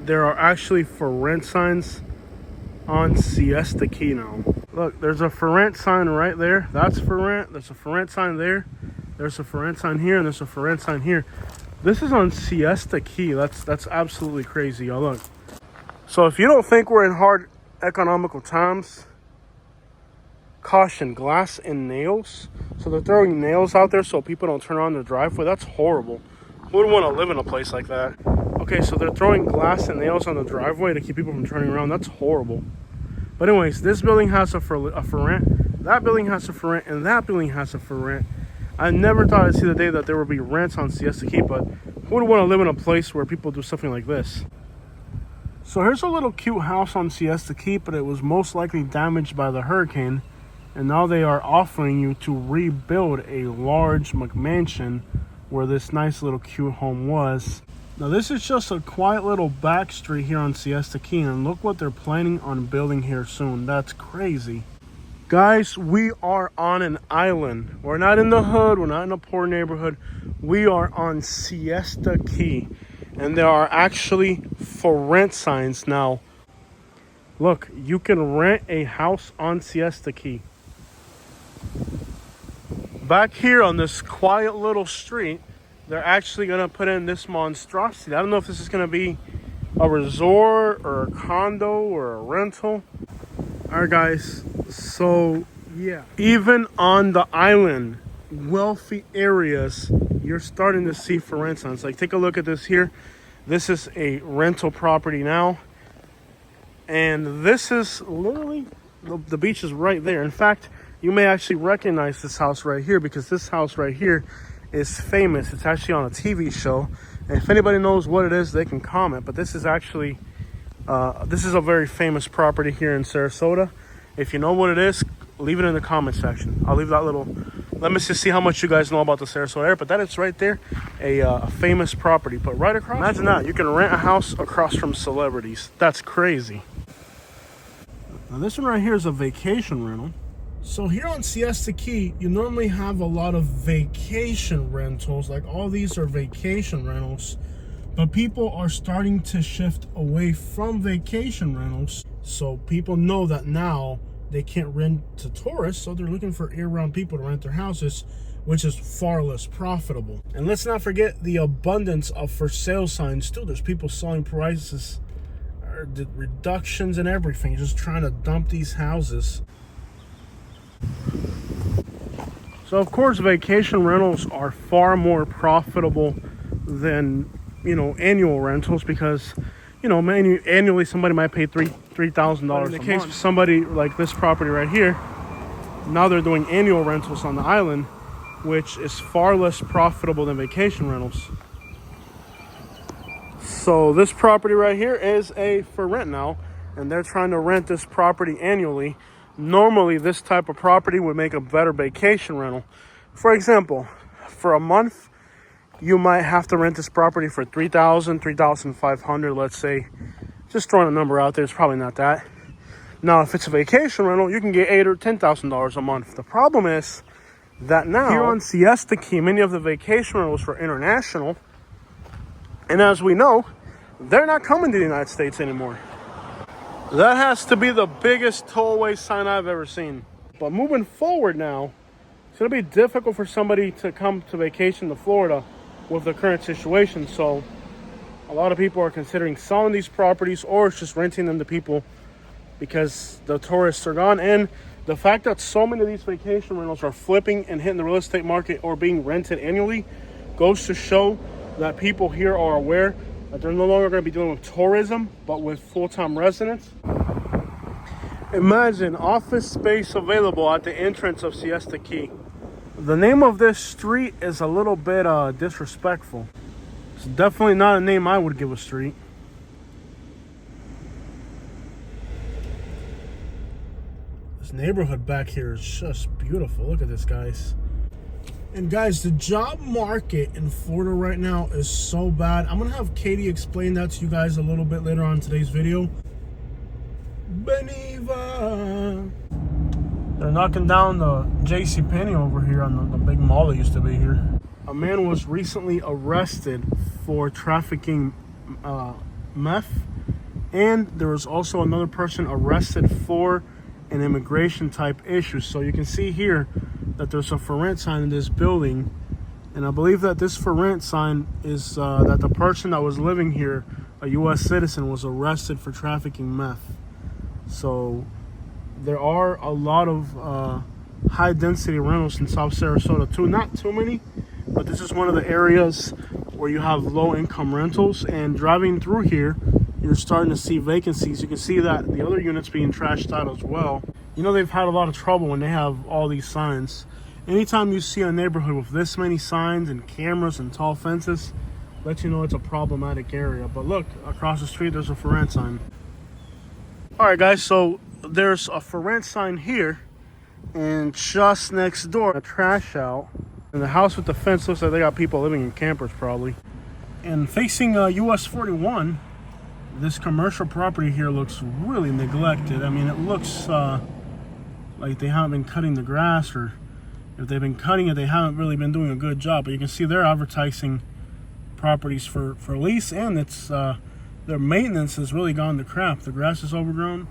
there are actually for rent signs on Siesta Key now. Look, there's a for rent sign right there. That's for rent. There's a for rent sign there. There's a for rent sign here, and there's a for rent sign here. This is on Siesta Key. That's absolutely crazy, y'all. Look. So if you don't think we're in hard economical times, caution, glass and nails. So they're throwing nails out there so people don't turn on their driveway. That's horrible. Who would want to live in a place like that? Okay, so they're throwing glass and nails on the driveway to keep people from turning around. That's horrible. But anyways, this building has a for rent. That building has a for rent, and that building has a for rent. I never thought I'd see the day that there would be rents on Siesta Key, but who would want to live in a place where people do something like this? So here's a little cute house on Siesta Key, but it was most likely damaged by the hurricane. And now they are offering you to rebuild a large McMansion where this nice little cute home was. Now this is just a quiet little back street here on Siesta Key, and look what they're planning on building here soon. That's crazy. Guys, we are on an island. We're not in the hood. We're not in a poor neighborhood. We are on Siesta Key. And there are actually for rent signs now. Look, you can rent a house on Siesta Key. Back here on this quiet little street, they're actually going to put in this monstrosity. I don't know if this is going to be a resort or a condo or a rental. All right, guys. So, yeah. Even on the island, wealthy areas, you're starting to see for rent signs. Like, take a look at this here. This is a rental property now. And this is literally, the beach is right there. In fact, you may actually recognize this house right here because this house right here is famous. It's actually on a TV show. And if anybody knows what it is, they can comment. But this is actually, this is a very famous property here in Sarasota. If you know what it is, leave it in the comment section. I'll leave that little, let me just see how much you guys know about the Sarasota area. But that is right there, a famous property. But right across, imagine that, you can rent a house across from celebrities. That's crazy. Now this one right here is a vacation rental. So here on Siesta Key, you normally have a lot of vacation rentals. Like all these are vacation rentals. But people are starting to shift away from vacation rentals. So people know that now they can't rent to tourists. So they're looking for year-round people to rent their houses, which is far less profitable. And let's not forget the abundance of for sale signs too. There's people selling prices, reductions and everything, just trying to dump these houses. So of course vacation rentals are far more profitable than, you know, annual rentals because, you know, annually somebody might pay $3,000 in the case of somebody like this property right here. Now they're doing annual rentals on the island, which is far less profitable than vacation rentals. So this property right here is a for rent now, and they're trying to rent this property annually. Normally this type of property would make a better vacation rental. For example, for a month you might have to rent this property for $3,000, $3,500, let's say. Just throwing a number out there, it's probably not that. Now if it's a vacation rental, you can get $8,000 or $10,000 a month. The problem is that now here on Siesta Key, many of the vacation rentals are international, and as we know, they're not coming to the United States anymore. That has to be the biggest tollway sign I've ever seen. But moving forward now, it's going to be difficult for somebody to come to vacation to Florida with the current situation. So a lot of people are considering selling these properties or just renting them to people because the tourists are gone. And the fact that so many of these vacation rentals are flipping and hitting the real estate market or being rented annually goes to show that people here are aware that they're no longer going to be dealing with tourism, but with full-time residents. Imagine office space available at the entrance of Siesta Key. The name of this street is a little bit disrespectful. It's definitely not a name I would give a street. This neighborhood back here is just beautiful. Look at this, guys. And guys, the job market in Florida right now is so bad. I'm going to have Katie explain that to you guys a little bit later on in today's video. Beniva. They're knocking down the JCPenney over here on the big mall that used to be here. A man was recently arrested for trafficking meth. And there was also another person arrested for an immigration type issue. So you can see here that there's a for rent sign in this building. And I believe that this for rent sign is that the person that was living here, a U.S. citizen, was arrested for trafficking meth. So there are a lot of high density rentals in South Sarasota too. Not too many, but this is one of the areas where you have low income rentals. And driving through here, you're starting to see vacancies. You can see that the other units being trashed out as well. You know, they've had a lot of trouble when they have all these signs. Anytime you see a neighborhood with this many signs and cameras and tall fences, lets you know it's a problematic area. But look, across the street there's a for rent sign. All right guys, so there's a for rent sign here, and just next door a trash out, and the house with the fence looks like they got people living in campers probably. And facing US 41, this commercial property here looks really neglected. I mean, it looks like they haven't been cutting the grass, or if they've been cutting it, they haven't really been doing a good job. But you can see they're advertising properties for lease, and it's their maintenance has really gone to crap. The grass is overgrown.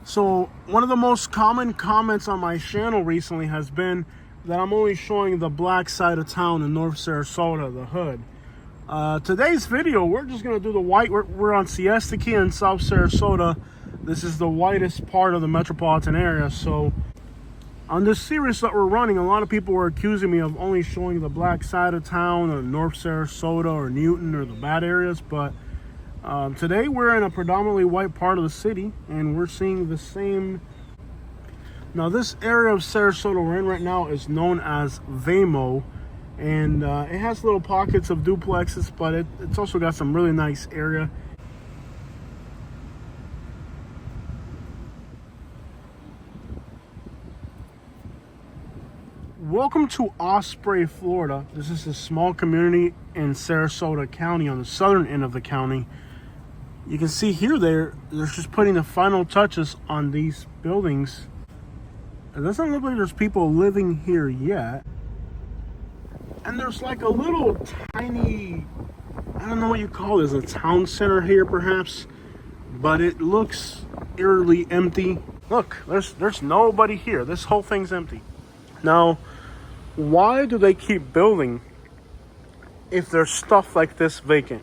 So one of the most common comments on my channel recently has been that I'm only showing the black side of town in North Sarasota, the hood. Today's video, we're just gonna do the white. We're on Siesta Key in South Sarasota. This is the whitest part of the metropolitan area. So on this series that we're running, a lot of people were accusing me of only showing the black side of town, or North Sarasota, or Newton, or the bad areas. But today we're in a predominantly white part of the city, and we're seeing the same. Now this area of Sarasota we're in right now is known as Vamo. And it has little pockets of duplexes, but it's also got some really nice area. Welcome to Osprey, Florida. This is a small community in Sarasota County, on the southern end of the county. You can see here they're just putting the final touches on these buildings. It doesn't look like there's people living here yet. And there's like a little tiny, I don't know what you call this, a town center here perhaps, but it looks eerily empty. Look, there's nobody here. This whole thing's empty. Now, why do they keep building if there's stuff like this vacant?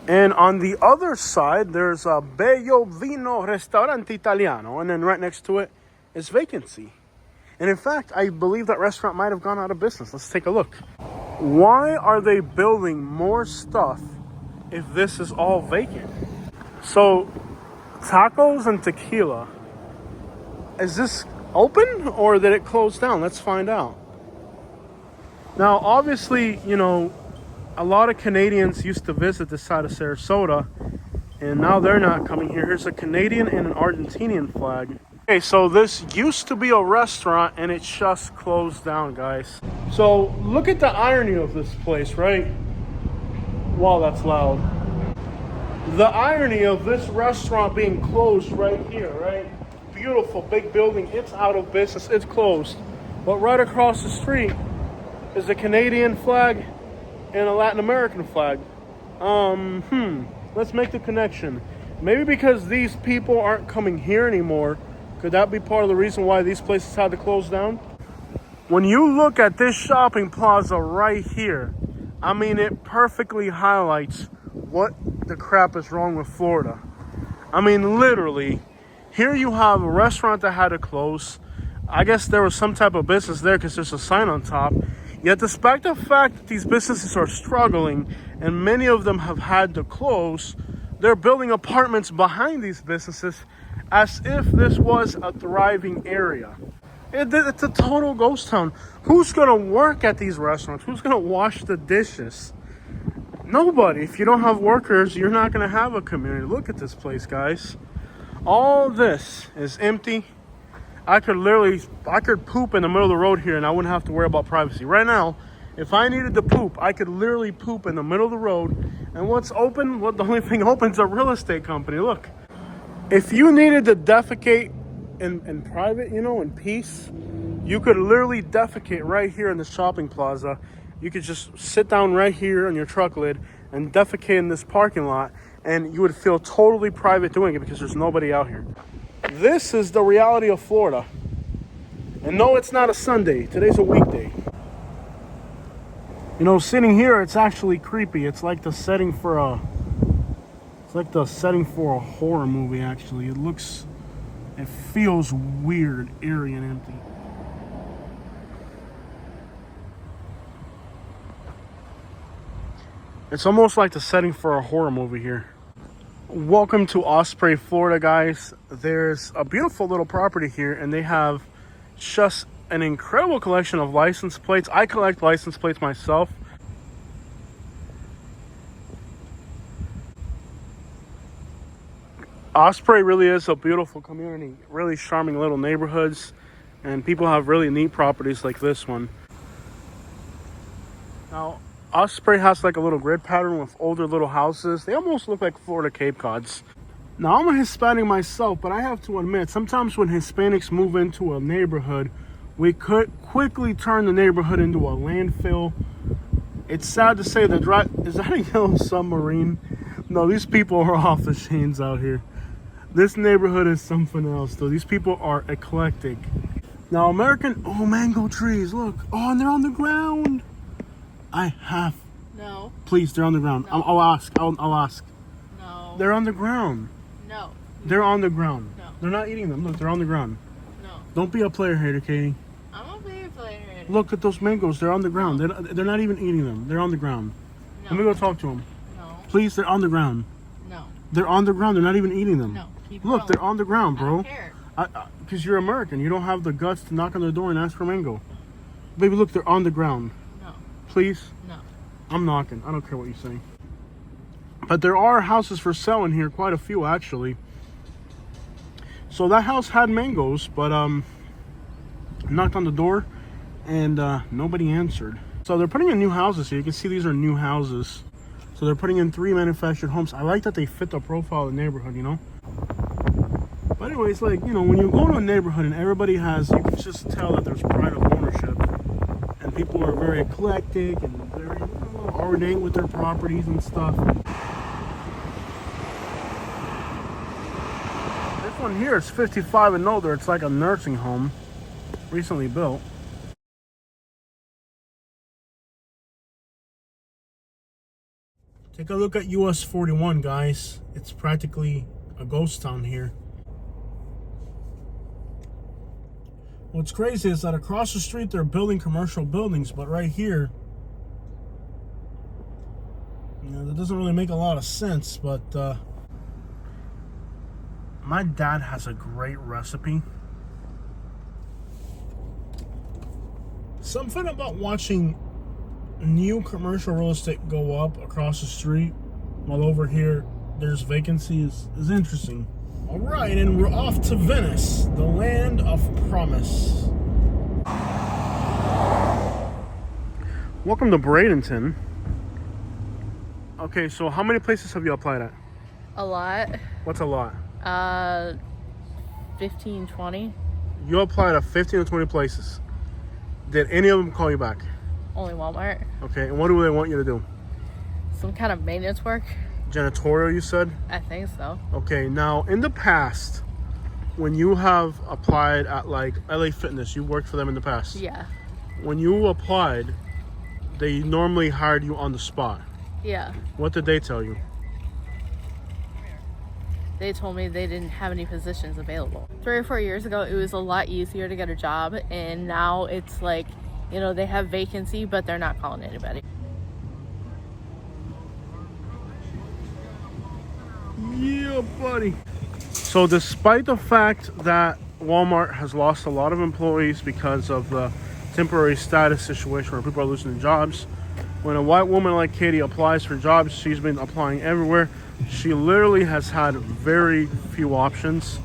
And on the other side, there's a Bello Vino Ristorante Italiano, and then right next to it is vacancy. And in fact, I believe that restaurant might have gone out of business. Let's take a look. Why are they building more stuff if this is all vacant? So, tacos and tequila. Is this open, or did it close down? Let's find out. Now, obviously, you know, a lot of Canadians used to visit this side of Sarasota, and now they're not coming here. Here's a Canadian and an Argentinian flag. Okay, so this used to be a restaurant, and it just closed down, guys. So look at the irony of this place, right? Wow, that's loud. The irony of this restaurant being closed right here, right? Beautiful big building, it's out of business, it's closed. But right across the street is a Canadian flag and a Latin American flag. Let's make the connection. Maybe because these people aren't coming here anymore. Could that be part of the reason why these places had to close down? When you look at this shopping plaza right here, I mean, it perfectly highlights what the crap is wrong with Florida. I mean, literally, here you have a restaurant that had to close. I guess there was some type of business there because there's a sign on top. Yet despite the fact that these businesses are struggling and many of them have had to close, they're building apartments behind these businesses as if this was a thriving area. It's a total ghost town. Who's gonna work at these restaurants? Who's gonna wash the dishes? Nobody. If you don't have workers, you're not gonna have a community. Look at this place, guys. All this is empty. I could poop in the middle of the road here and I wouldn't have to worry about privacy. Right now, if I needed to poop, I could literally poop in the middle of the road. And what's open? Well, the only thing open is a real estate company. Look. If you needed to defecate in private, you know, in peace, you could literally defecate right here in the shopping plaza. You could just sit down right here on your truck lid and defecate in this parking lot, and you would feel totally private doing it because there's nobody out here. This is the reality of Florida. And no, it's not a Sunday. Today's a weekday. You know, sitting here, it's actually creepy. It's like the setting for a horror movie, actually. It feels weird, eerie, and empty. It's almost like the setting for a horror movie here. Welcome to Osprey, Florida, guys. There's a beautiful little property here, and they have just an incredible collection of license plates. I collect license plates myself. Osprey really is a beautiful community, really charming little neighborhoods, and people have really neat properties like this one. Now, Osprey has like a little grid pattern with older little houses. They almost look like Florida Cape Cods. Now, I'm a Hispanic myself, but I have to admit, sometimes when Hispanics move into a neighborhood, we could quickly turn the neighborhood into a landfill. It's sad to say that, is that a yellow submarine? No, these people are off the chains out here. This neighborhood is something else, though. These people are eclectic. Now, mango trees, look. Oh, and they're on the ground. No. Please, they're on the ground. No. I'll ask. I'll ask. No. They're on the ground. No. They're on the ground. No. They're not eating them. Look, they're on the ground. No. Don't be a player hater, Katie. I'm a player hater. Look at those mangoes. They're on the ground. They're not even eating them. They're on the ground. No. Let me go talk to them. No. Please, they're on the ground. No. They're on the ground. They're not even eating them. No. Keep Look, going. they're on the ground, bro. I don't care. Because you're American. You don't have the guts to knock on their door and ask for mango. Baby, look, they're on the ground. No. Please? No. I'm knocking. I don't care what you say. But there are houses for sale in here. Quite a few, actually. So that house had mangoes, but knocked on the door and nobody answered. So they're putting in new houses here. You can see these are new houses. So they're putting in 3 manufactured homes. I like that they fit the profile of the neighborhood, you know? But anyways, like, you know, when you go to a neighborhood and everybody has, you can just tell that there's pride of ownership. And people are very eclectic and very, you know, ornate with their properties and stuff. This one here is 55 and older. It's like a nursing home, recently built. Take a look at US 41, guys. It's practically a ghost town here. What's crazy is that across the street they're building commercial buildings, but right here, you know, that doesn't really make a lot of sense. But my dad has a great recipe. Something about watching new commercial real estate go up across the street while over here there's vacancies is interesting. All right, and we're off to Venice, the land of promise. Welcome to Bradenton. Okay, so how many places have you applied at? A lot. What's a lot? 15, 20. You applied at 15 or 20 places. Did any of them call you back? Only Walmart. Okay, and what do they want you to do? Some kind of maintenance work. Janitorial, you said? I think so. Okay, now in the past, when you have applied at like LA Fitness, you worked for them in the past. Yeah. When you applied, they normally hired you on the spot. Yeah. What did they tell you? They told me they didn't have any positions available. 3 or 4 years ago, it was a lot easier to get a job, and now it's like, you know, they have vacancy, but they're not calling anybody. Yeah, buddy. So despite the fact that Walmart has lost a lot of employees because of the temporary status situation where people are losing their jobs, when a white woman like Katie applies for jobs, she's been applying everywhere. She literally has had very few options.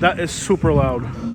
That is super loud.